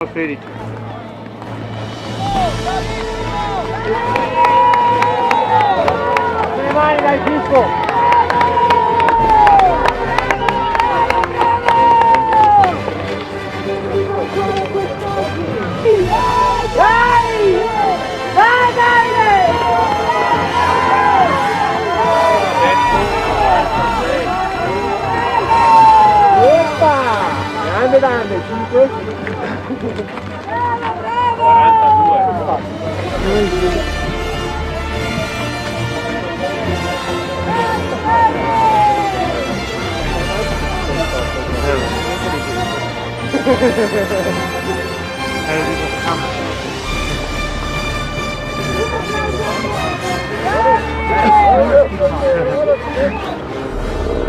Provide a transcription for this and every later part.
Freddy. Le mani dal fisco. Grande, 5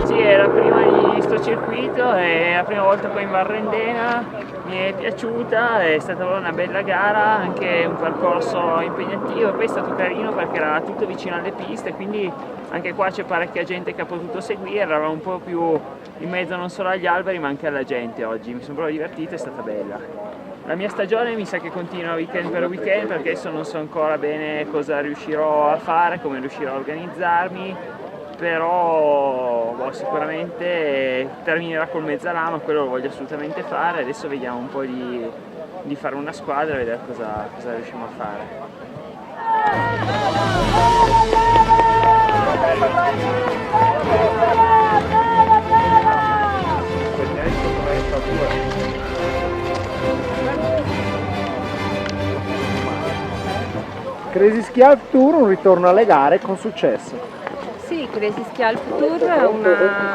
Sì, è la prima di sto circuito, è la prima volta qua in Valrendena, mi è piaciuta, è stata una bella gara, anche un percorso impegnativo e poi è stato carino perché era tutto vicino alle piste, quindi anche qua c'è parecchia gente che ha potuto seguire, eravamo un po' più in mezzo non solo agli alberi ma anche alla gente oggi, mi sono proprio divertito, è stata bella. La mia stagione mi sa che continua weekend per weekend perché adesso non so ancora bene cosa riuscirò a fare, come riuscirò a organizzarmi, però sicuramente terminerà col Mezzalama, quello lo voglio assolutamente fare, adesso vediamo un po' di fare una squadra e vedere cosa riusciamo a fare. Crazy Ski Alp Tour, un ritorno alle gare con successo. Sì, Crazy Ski Alp Tour è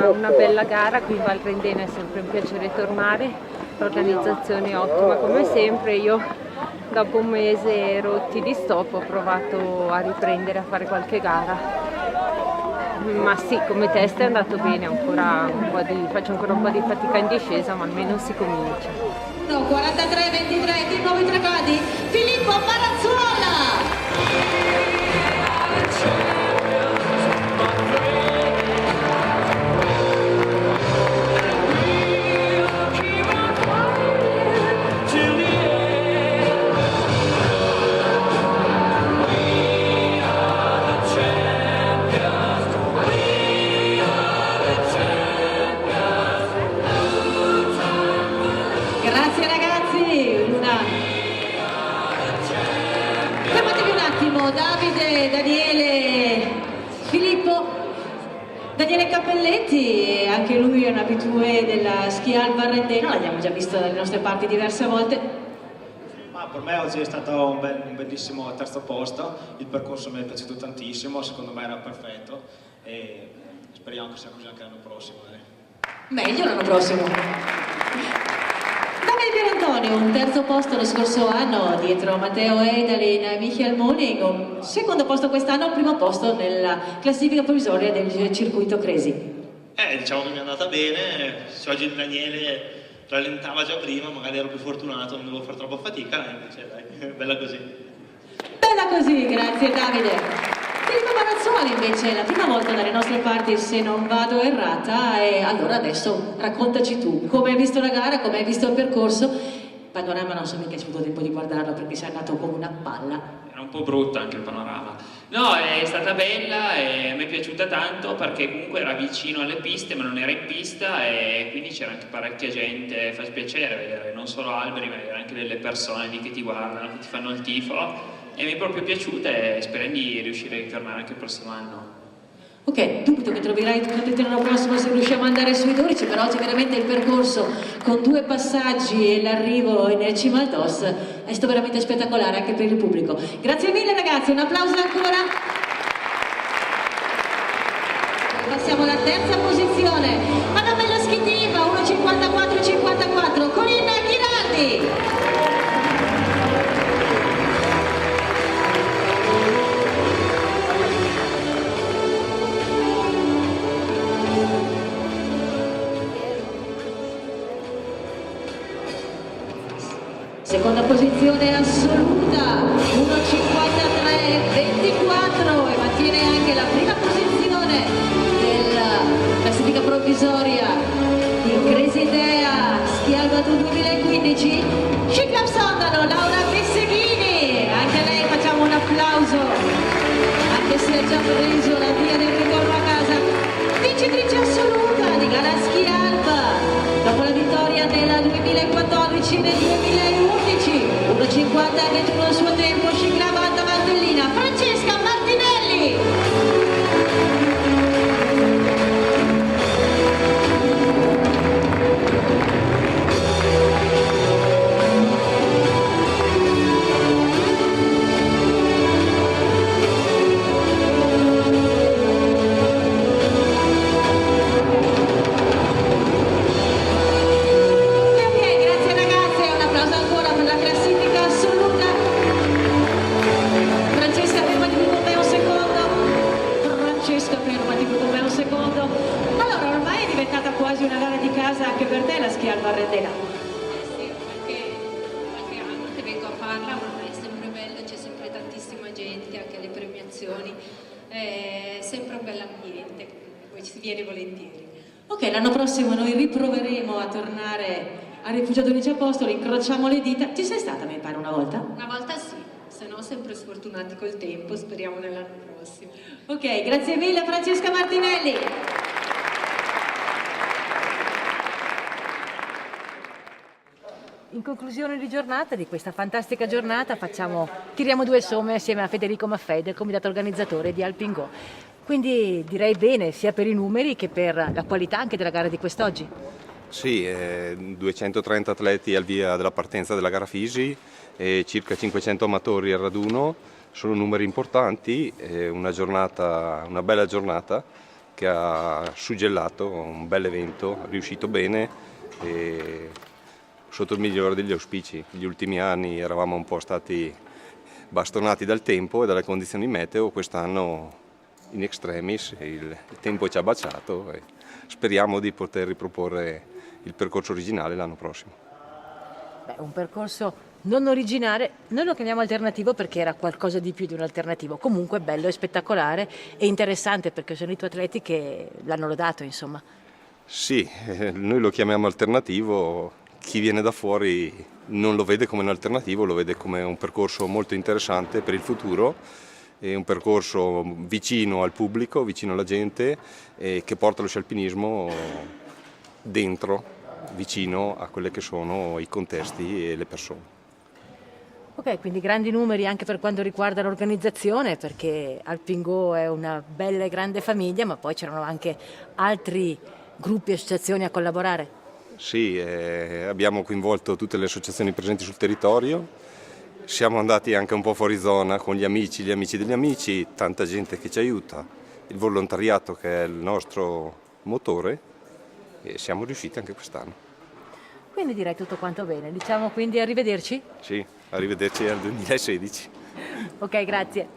una bella gara, qui in Valrendena è sempre un piacere tornare, l'organizzazione è ottima come sempre, io dopo un mese rotti di stop ho provato a riprendere a fare qualche gara, ma sì, come test è andato bene, faccio ancora un po' di fatica in discesa, ma almeno si comincia. 43-23 di nuovi traguardi, Filippo Marazzuola! Grazie ragazzi, fermatevi un attimo, Davide, Daniele, Filippo, Daniele Cappelletti, anche lui è un abitué della Ski Alp Valrendena, l'abbiamo già visto dalle nostre parti diverse volte. Per me oggi è stato un bellissimo terzo posto, il percorso mi è piaciuto tantissimo, secondo me era perfetto e speriamo che sia così anche l'anno prossimo. Meglio l'anno prossimo. Davide Pierantonio, un terzo posto lo scorso anno dietro Matteo Eidalin e Michael Moning, un secondo posto quest'anno, primo posto nella classifica provvisoria del circuito Crazy. Diciamo che mi è andata bene, se oggi Daniele rallentava già prima, magari ero più fortunato, non dovevo fare troppa fatica, invece dai, bella così. Bella così, grazie Davide. Filippo Marazzuoli invece è la prima volta dalle nostre parti, se non vado errata, e allora adesso raccontaci tu, come hai visto la gara, come hai visto il percorso. Panorama non so mica hai avuto tempo di guardarlo perché sei andato come una palla. Era un po' brutto anche il panorama. No, è stata bella e mi è piaciuta tanto perché comunque era vicino alle piste ma non era in pista e quindi c'era anche parecchia gente, fa piacere vedere non solo alberi ma vedere anche delle persone lì che ti guardano, che ti fanno il tifo e mi è proprio piaciuta e spero di riuscire a ritornare anche il prossimo anno. Ok, dubito che troverai il l'anno prossimo se riusciamo ad andare sui 12, però oggi veramente il percorso con 2 passaggi e l'arrivo in cima al DOS è stato veramente spettacolare anche per il pubblico. Grazie mille ragazzi, un applauso ancora. Passiamo alla terza posizione, Anna Bella Schitiva, 1.54-54, Corinna Ghirardi. Seconda posizione assoluta, 1.53-24 e mantiene anche la prima posizione della classifica provvisoria di Crazy Idea Ski Alp Tour 2015, Ciclaps preso la via del ritorno a casa, vincitrice assoluta di gara Ski Alpa, dopo la vittoria nel 2014 e nel 2011, 1,50 e 21 il suo tempo, sciglava Alta Valtellina, Francesca Martinelli. Quasi una gara di casa anche per te la Ski Alpa Arrendena. Sì, qualche anno che vengo a farla, ma è sempre bello, c'è sempre tantissima gente, anche alle premiazioni, è sempre un bell'ambiente, poi ci si viene volentieri. Ok, l'anno prossimo noi riproveremo a tornare a Rifugio 12 Apostoli, incrociamo le dita. Ci sei stata, mi pare, una volta? Una volta sì, se no sempre sfortunati col tempo, speriamo nell'anno prossimo. Ok, grazie mille Francesca Martinelli. In conclusione di giornata, di questa fantastica giornata, tiriamo due somme assieme a Federico Maffei del comitato organizzatore di Alpingo. Quindi direi bene sia per i numeri che per la qualità anche della gara di quest'oggi. Sì, 230 atleti al via della partenza della gara Fisi e circa 500 amatori al raduno, sono numeri importanti, una bella giornata che ha suggellato un bel evento, riuscito bene e sotto il migliore degli auspici. Gli ultimi anni eravamo un po' stati bastonati dal tempo e dalle condizioni meteo, quest'anno in extremis il tempo ci ha baciato e speriamo di poter riproporre il percorso originale l'anno prossimo. Un percorso non originale, noi lo chiamiamo alternativo perché era qualcosa di più di un alternativo, comunque bello e spettacolare e interessante perché sono i tuoi atleti che l'hanno lodato, insomma. Sì, noi lo chiamiamo alternativo. Chi viene da fuori non lo vede come un alternativo, lo vede come un percorso molto interessante per il futuro, è un percorso vicino al pubblico, vicino alla gente, che porta lo sci alpinismo dentro, vicino a quelli che sono i contesti e le persone. Ok, quindi grandi numeri anche per quanto riguarda l'organizzazione, perché Alpingo è una bella e grande famiglia, ma poi c'erano anche altri gruppi e associazioni a collaborare. Sì, abbiamo coinvolto tutte le associazioni presenti sul territorio, siamo andati anche un po' fuori zona con gli amici degli amici, tanta gente che ci aiuta, il volontariato che è il nostro motore e siamo riusciti anche quest'anno. Quindi direi tutto quanto bene, diciamo quindi arrivederci? Sì, arrivederci al 2016. Ok, grazie.